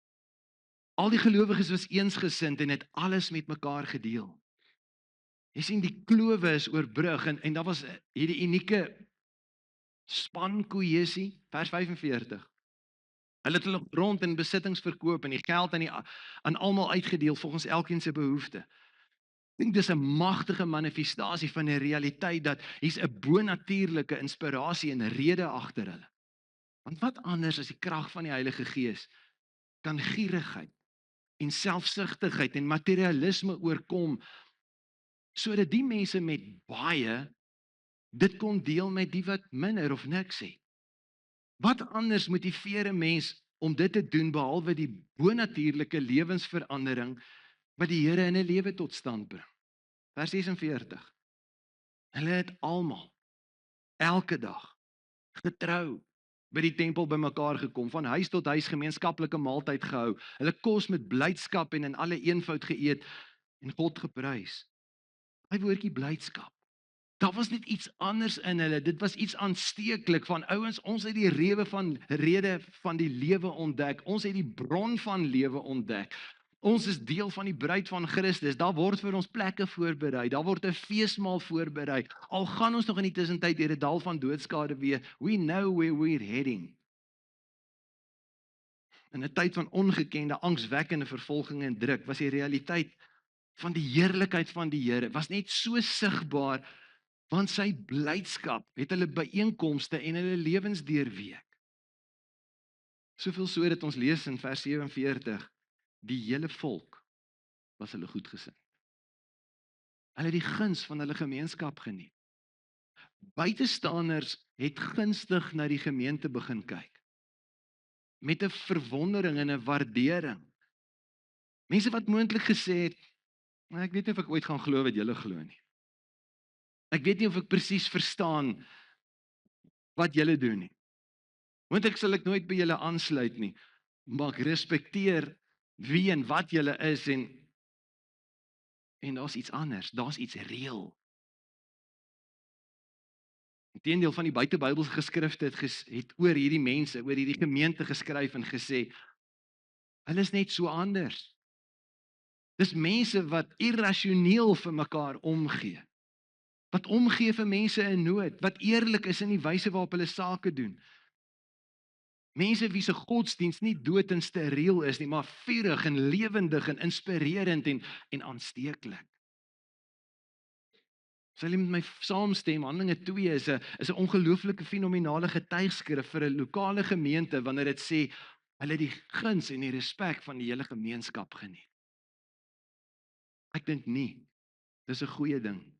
Al die gelowiges was eensgesind en het alles met mekaar gedeel. Jy sien, die klowe is oorbrug en daar was hierdie unieke span kohesie, vers 45. Hulle het hulle grond en besittings verkoop en die geld aan almal uitgedeel volgens elkeen se behoefte. Ek dink dis 'n magtige manifestasie van 'n realiteit dat hier's 'n bonatuurlike inspirasie en rede agter hulle. Want wat anders as die krag van die Heilige Gees kan gierigheid en selfsugtigheid en materialisme oorkom sodat die mense met baie dit kon deel met die wat minder of niks het. Wat anders motiveer 'n mens om dit te doen behalwe die bonatuurlike lewensverandering wat die Here in 'n lewe tot stand bring? Vers 46. Hulle het almal elke dag getrou by die tempel bymekaar gekom, van huis tot huis gemeenskaplike maaltyd gehou, hulle kos met blydskap en in alle eenvoud geëet en God geprys. Daai woordjie blydskap. Daar was net iets anders in hulle. Dit was iets aansteeklik van ouens, ons het die rede van die lewe ontdek. Ons het die bron van lewe ontdek. Ons is deel van die bruid van Christus. Daar word vir ons plekke voorberei. Daar word 'n feesmaal voorberei. Al gaan ons nog in die tussentyd deur 'n dal van doodskade weer, we know where we're heading. In 'n tyd van ongekende, angswekkende vervolging en druk, was die realiteit van die heerlikheid van die Here was net so sigbaar, want sy blydskap het hulle byeenkomste en hulle lewens deurweek. Soveel so dat ons lees in vers 47, die hele volk was hulle goedgesind. Hulle het die guns van hulle gemeenskap geniet. Buitestanders het gunstig na die gemeente begin kyk, met 'n verwondering en 'n waardering. Mense wat moontlik gesê het, "Maar ek weet nie of ek ooit gaan glo wat julle glo nie. Ek weet nie of ek presies verstaan wat julle doen nie. Moontlik sal ek nooit by julle aansluit nie, maar ek respekteer wie en wat julle is en daar's iets anders, daar's iets reëel." Inteendeel van die buitebybelse geskrifte het oor hierdie mense, oor hierdie gemeente geskryf en gesê, hulle is net so anders. Dis mense wat irrasioneel vir mekaar omgee. Wat omgee vir mense in nood, wat eerlik is in die wyse waarop hulle sake doen. Mense wie se godsdiens nie dood en steriel is nie, maar vurig en lewendig en inspirerend en aansteeklik. Sal jy met my saamstem, Handelinge 2 is 'n ongelooflike fenominale getuigskrif vir 'n lokale gemeente wanneer dit sê hulle die guns en die respek van die hele gemeenskap geniet. Ek dink nie, dis 'n goeie ding.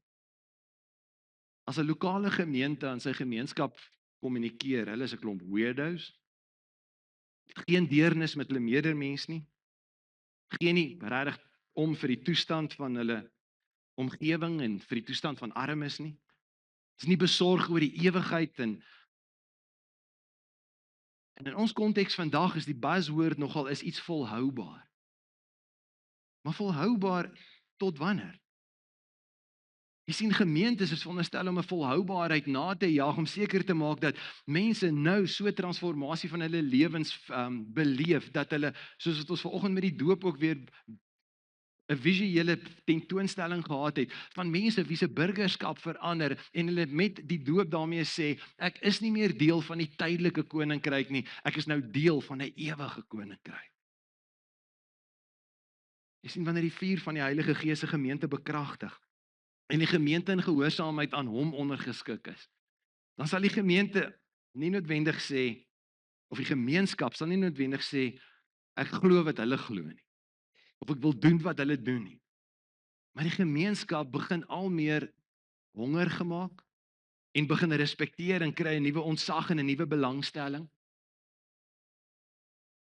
As 'n lokale gemeente aan sy gemeenskap kommunikeer, hulle is 'n klomp weirdos, geen deernis met hulle medemens nie, geen nie regtig om vir die toestand van hulle omgewing en vir die toestand van armes nie. Is nie besorg oor die ewigheid en in ons konteks vandag is die buzzword nogal is iets volhoubaar. Maar volhoubaar tot wanneer? Jy sien, gemeentes is veronderstel om 'n volhoubaarheid na te jaag om seker te maak dat mense nou so transformasie van hulle lewens beleef dat hulle, soos wat ons vanoggend met die doop ook weer 'n visuele tentoonstelling gehad het van mense wie se burgerskap verander en hulle met die doop daarmee sê, ek is nie meer deel van die tydelike koninkryk nie, ek is nou deel van 'n ewige koninkryk. Jy sien, wanneer die vuur van die Heilige Gees se gemeente bekragtig en die gemeente in gehoorsaamheid aan hom ondergeskik is, dan sal die gemeente nie noodwendig sê, of die gemeenskap sal nie noodwendig sê, ek glo wat hulle glo nie, of ek wil doen wat hulle doen nie. Maar die gemeenskap begin al meer honger gemaak en begin respekteer en kry 'n nuwe ontsag en 'n nuwe belangstelling.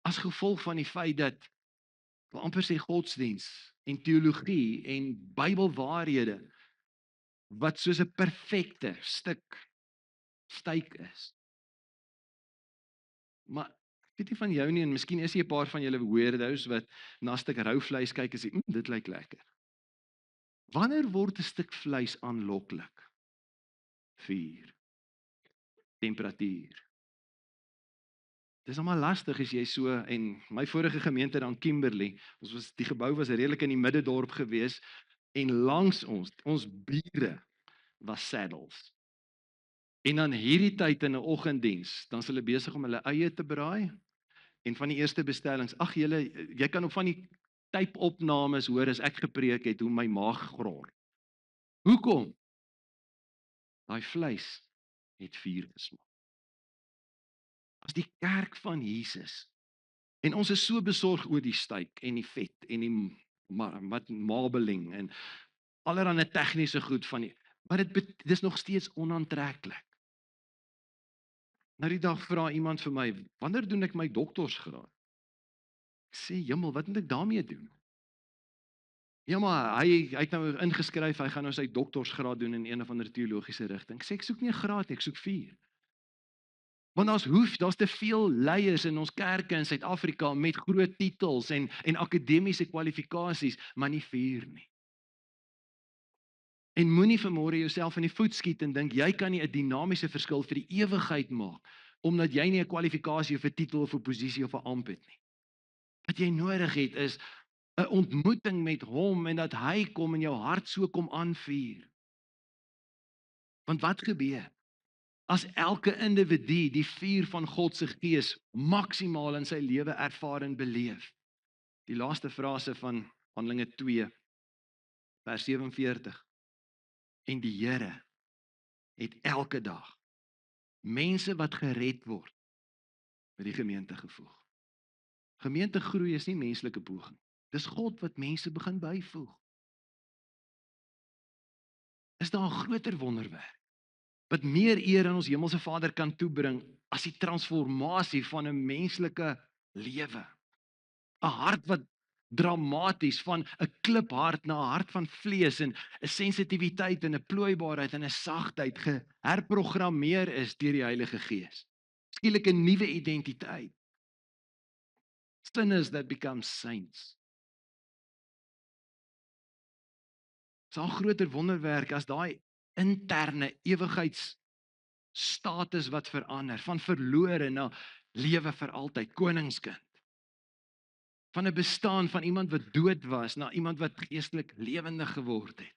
As gevolg van die feit dat, ek wil amper sê, godsdiens en teologie en Bybelwaarhede wat soos 'n perfekte styk is. Maar ek weet nie van jou nie, en miskien is jy 'n paar van julle weirdos wat na 'n stuk rou vleis kyk en sê, dit lyk lekker. Wanneer word 'n stuk vleis aanloklik? vuur, temperatuur. Dis almal lastig as jy so, en my vorige gemeente dan Kimberley, die gebou was redelik in die middedorp gewees, en langs ons bure was saddles. En dan hierdie tyd in 'n oggenddiens, dan is hulle besig om hulle eie te braai, en van die eerste bestellings, ag jy kan op van die tape-opnames hoor as ek gepreek het, hoe my maag gror. Hoekom? Daai vleis het vuur gesmaak. As die kerk van Jesus, en ons is so besorg oor die styk, en die vet, en die marbling, en allerhande tegniese goed van die, maar dit is nog steeds onaantreklik. Nou die dag vra iemand vir my, wanneer doen ek my doktorsgraad? Ek sê, jemmel, wat moet ek daarmee doen? Ja, maar hy het nou ingeskryf, hy gaan nou sy doktorsgraad doen in een of ander teologiese rigting. Ek sê, ek soek nie 'n graad nie, ek soek vuur. Want daar's te veel leiers in ons kerke in Suid-Afrika met groot titels en akademiese kwalifikasies, maar nie vuur nie. En moenie vanmôre jouself in die voet skiet en dink jy kan nie 'n dinamiese verskil vir die ewigheid maak, omdat jy nie 'n kwalifikasie of 'n titel of 'n posisie of 'n ampt het nie. Wat jy nodig het is 'n ontmoeting met hom en dat hy kom in jou hart so kom aanvuur. Want wat gebeur? As elke individu die vuur van God se gees maksimaal in sy lewe ervaar en beleef. Die laaste frase van Handelinge 2 vers 47. En die Here het elke dag mense wat gered word by die gemeente gevoeg. Gemeentegroei is nie menslike poging. Dis God wat mense begin byvoeg. Is daar 'n groter wonderwerk wat meer eer aan ons hemelse Vader kan toebring as die transformasie van 'n menslike lewe? 'n Hart wat dramaties van 'n kliphart na 'n hart van vlees en 'n sensitiwiteit en 'n plooibaarheid en 'n sagtheid geherprogrammeer is deur die Heilige Gees. Skielik 'n nuwe identiteit. Sinners that become saints. Is daar 'n groter wonderwerk as daai interne ewigheidsstatus wat verander, van verlore na lewe vir altyd, koningskind. Van 'n bestaan van iemand wat dood was na iemand wat geestelik lewendig geword het.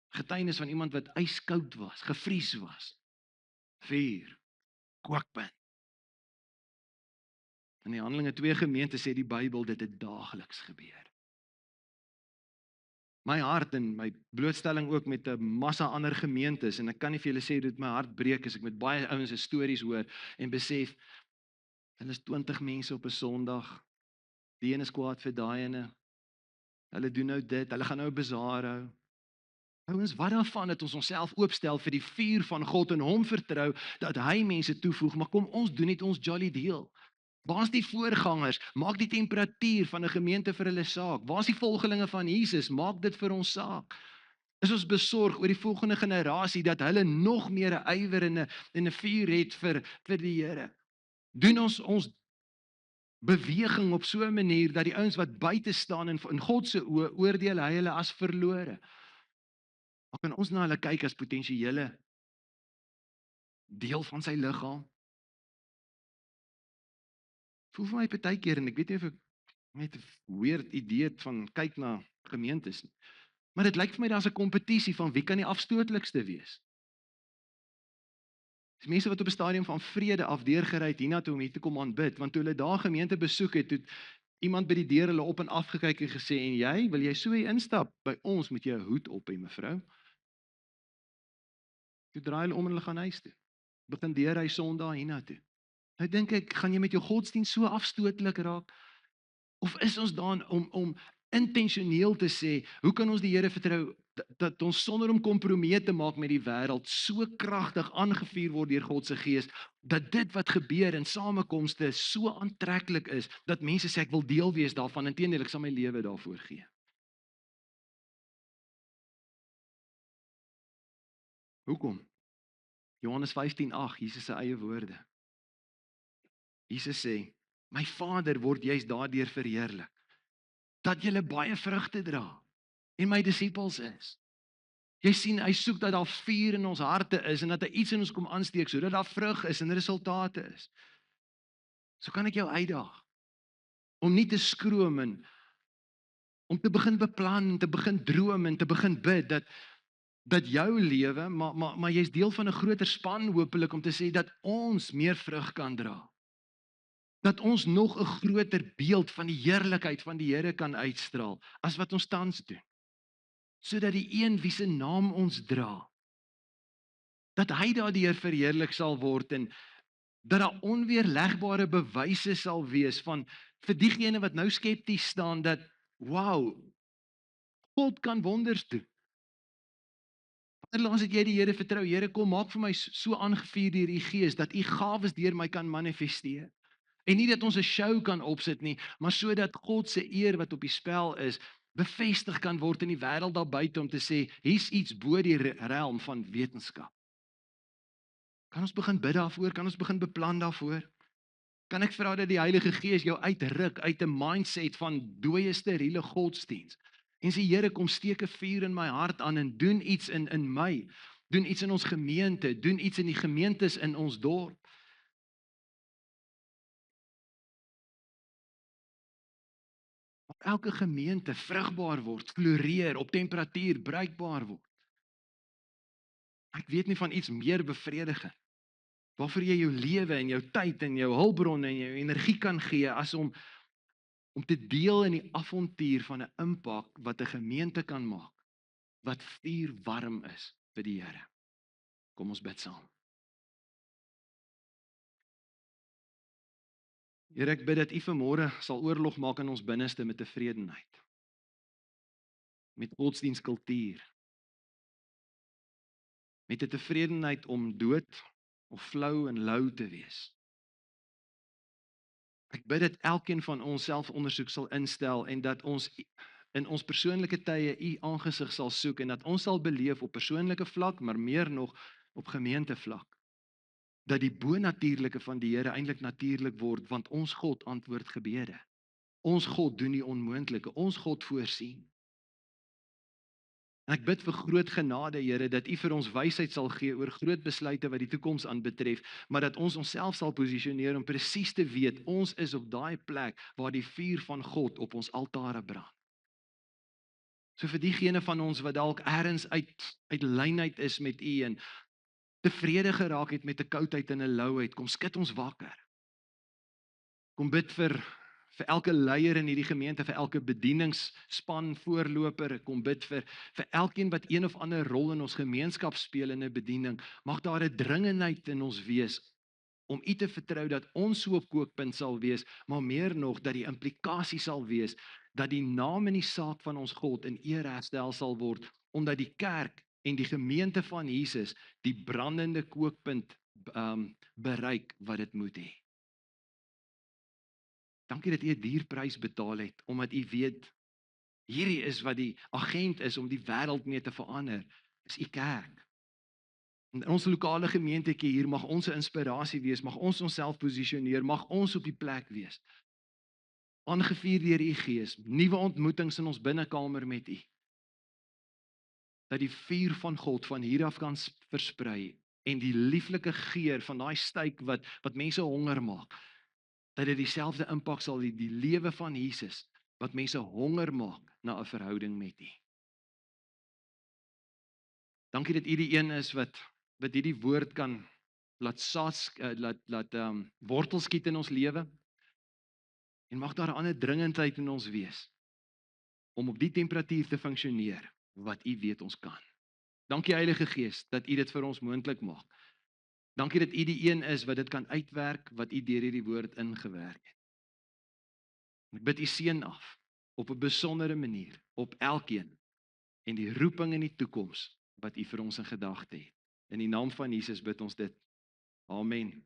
Getuienis van iemand wat ijskoud was, gevries was. Vuur, kookpunt. In die Handelinge 2 gemeente sê die Bybel dit het daagliks gebeur. My hart en my blootstelling ook met 'n massa ander gemeentes, en ek kan nie vir julle sê dit my hart breek as ek met baie ouens se stories hoor en besef, hulle is 20 mense op 'n Sondag, die een is kwaad vir daai ene, hulle doen nou dit, hulle gaan nou 'n bazaar hou. Ouens, wat daarvan dat ons onsself oopstel vir die vuur van God en hom vertrou, dat hy mense toevoeg, maar kom ons doen net ons jolly deel. Waar is die voorgangers? Maak die temperatuur van 'n gemeente vir hulle saak. Waar is die volgelinge van Jesus? Maak dit vir ons saak. Is ons besorg oor die volgende generasie dat hulle nog meer 'n ywer en 'n vuur het vir die Here? Doen ons beweging op so 'n manier dat die ouens wat buite staan en in God se oë oordeel hy hulle as verlore. Maar kan ons na hulle kyk as potensiële deel van sy liggaam? Voel vir my partykeer, en ek weet nie of ek net 'n weird idee het van kyk na gemeentes nie, maar dit lyk vir my daar's 'n kompetisie van wie kan die afstootlikste wees. Dis mense wat op 'n stadium van vrede af deurgery het hiernatoe om hier te kom aanbid, want toe hulle daar gemeente besoek het, het iemand by die deur hulle op en af gekyk en gesê, en jy, wil jy so hier instap? By ons moet jy 'n hoed op hê, mevrou. Toe draai hulle om en hulle gaan huis toe. Begin deur hy Sondag hiernatoe. Nou dink ek, gaan jy met jou godsdienst so afstootlik raak? Of is ons daar om intentioneel te sê, hoe kan ons die Here vertrou, dat ons sonder om kompromie te maak met die wêreld, so kragtig aangevuur word deur God se Gees, dat dit wat gebeur in samekomste so aantreklik is, dat mense sê ek wil deel wees daarvan, inteendeel ek sal my lewe daarvoor gee. Hoekom? Johannes 15:8, Jesus se eie woorde. Jesus sê, my Vader word juis daardeur verheerlik, dat julle baie vrugte dra en my disippels is. Jy sien, hy soek dat daar vuur in ons harte is en dat hy iets in ons kom aansteek sodat daar vrug is en resultate is. So kan ek jou uitdaag om nie te skroom en om te begin beplan, te begin droom en te begin bid dat jou lewe, maar jy's deel van 'n groter span hopelik om te sê dat ons meer vrug kan dra. Dat ons nog 'n groter beeld van die heerlikheid van die Here kan uitstraal as wat ons tans doen. Sodat die een wie se naam ons dra, dat hy daardeur verheerlik sal word en dat daar onweerlegbare bewyse sal wees van vir diegene wat nou skepties staan dat wow, God kan wonders doen. Wanneer laas het jy die Here vertrou? Here, kom maak vir my so aangevuur deur u Gees dat u gawes deur my kan manifesteer. En nie dat ons 'n show kan opsit nie, maar sodat God se eer wat op die spel is, bevestig kan word in die wêreld daar buite om te sê, hier's iets bo die realm van wetenskap. Kan ons begin bid daarvoor? Kan ons begin beplan daarvoor? Kan ek vra dat die Heilige Gees jou uitruk uit 'n mindset van dooie steriele godsdiens? En sê Here, kom steek 'n vuur in my hart aan en doen iets in my. Doen iets in ons gemeente, doen iets in die gemeentes in ons dorp. Elke gemeente vrugbaar word, floreer, op temperatuur bruikbaar word. Ek weet nie van iets meer bevredigend waarvoor jy jou lewe en jou tyd en jou hulpbronne en jou energie kan gee as om te deel in die avontuur van 'n impak wat 'n gemeente kan maak wat vuur warm is vir die Here. Kom ons bid saam. Here, ek bid dat U vanmôre sal oorlog maak in ons binneste met tevredenheid. Met godsdienstkultuur. Met 'n tevredenheid om dood of flou en lou te wees. Ek bid dat elkeen van ons selfondersoek sal instel en dat ons in ons persoonlike tye U aangesig sal soek en dat ons sal beleef op persoonlike vlak, maar meer nog op gemeentevlak. Dat die bonatuurlike van die Here eintlik natuurlik word, want ons God antwoord gebede. Ons God doen die onmoontlike, ons God voorsien. En ek bid vir groot genade, Here, dat U vir ons wysheid sal gee oor groot besluite wat die toekoms aanbetref, maar dat ons onsself sal posisioneer om presies te weet, ons is op daai plek waar die vuur van God op ons altare brand. So vir diegene van ons wat dalk eers uit lynheid is met U en tevrede geraak het met 'n koudheid en 'n louheid, kom skud ons wakker. Kom bid vir elke leier in hierdie gemeente, vir elke bedieningsspan, voorloper, kom bid vir elkeen wat een of ander rol in ons gemeenskap speel in 'n bediening. Mag daar 'n dringendheid in ons wees om U te vertrou dat ons so op kookpunt sal wees, maar meer nog dat die implikasie sal wees dat die naam en die saak van ons God in eer herstel sal word, omdat die kerk en die gemeente van Jesus die brandende kookpunt bereik wat dit moet hê. Dankie dat U 'n duur prys betaal het, omdat U weet, hierdie is wat die agent is om die wêreld mee te verander, is U kerk. In ons lokale gemeentetjie hier mag ons 'n inspirasie wees, mag ons onsself posisioneer, mag ons op die plek wees. Aangevuur deur U Gees, nuwe ontmoetings in ons binnekamer met U. Dat die vuur van God van hier af kan versprei en die lieflike geur van daai styk wat mense honger maak, dat dit dieselfde impak sal hê, die lewe van Jesus wat mense honger maak na 'n verhouding met U. Dankie dat U die een is wat hierdie woord kan laat wortel skiet in ons lewe. En mag daar 'n ander dringendheid in ons wees om op die temperatuur te funksioneer wat U weet ons kan. Dankie Heilige Gees dat U dit vir ons moontlik maak. Dankie dat U die een is wat dit kan uitwerk wat U deur hierdie woord ingewerk het. Ek bid U seën af op 'n besondere manier op elkeen en die roeping in die toekoms wat U vir ons in gedagte het. In die naam van Jesus bid ons dit. Amen.